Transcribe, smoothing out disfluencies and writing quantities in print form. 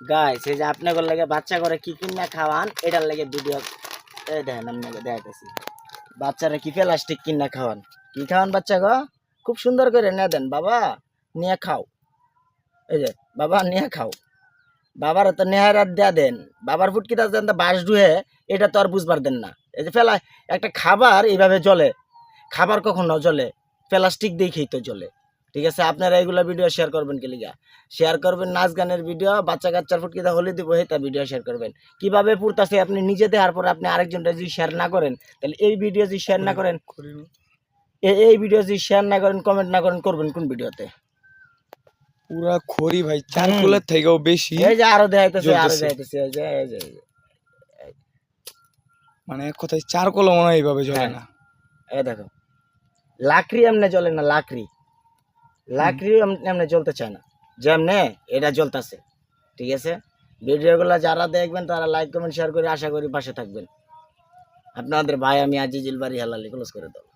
Guys এই যে আপনাদের লাগে বাচ্চা করে কি কিনা খাওয়ান এটার লাগে ভিডিও এই দেখেন আপনাকে দেখাইতেছি বাচ্চারা কি প্লাস্টিক কিনা খাওয়ান কি খাওয়ান বাচ্চা গো খুব সুন্দর করে না দেন বাবা নিয়ে খাও এই যে বাবা নিয়ে খাও বাবার তো নেহার রাত দেয়া দেন বাবার ফুটকিটা দেন তো বাঁশ ডুয়ে এটা তো আর বুঝবার দেন না এই যে ফেলা একটা খাবার এইভাবে জ্বলে খাবার কখনো জ্বলে প্লাস্টিক দেখেই তো জ্বলে ঠিক আছে আপনারা এইগুলা ভিডিও শেয়ার করবেন কি লিগা শেয়ার করবেন নাচ গানের ভিডিও বাচ্চা কাচ্চার ফুটকিটা হলে দিব এটা ভিডিও শেয়ার করবেন কিভাবে পুরতাছে আপনি নিজে দেওয়ার পর আপনি আরেকজনটা যদি শেয়ার না করেন তাহলে এই ভিডিও যদি শেয়ার না করেন এই ভিডিও যদি শেয়ার না করেন কমেন্ট না করেন করবেন কোন ভিডিওতে পুরা খড়ি ভাই চারকোলের থেকেও বেশি এই যে আরো দেখাইতেছে আরো জ্বলতেছে। দেখাইতেছে এই যে মানে এক কথায় চারকোলও মনে হয় এইভাবে জ্বলে হ্যাঁ। না। এই দেখো লাকড়ি এমনি জ্বলে না লাকড়ি এমনি জ্বলতে চায় না যেমনে এটা জ্বলতেছে ঠিক আছে ভিডিওগুলো যারা দেখবেন তারা লাইক কমেন্ট শেয়ার করে আশা করি পাশে থাকবেন আপনাদের ভাই আমি আজিজুল বাড়ি হালালি ক্লোজ করে দাও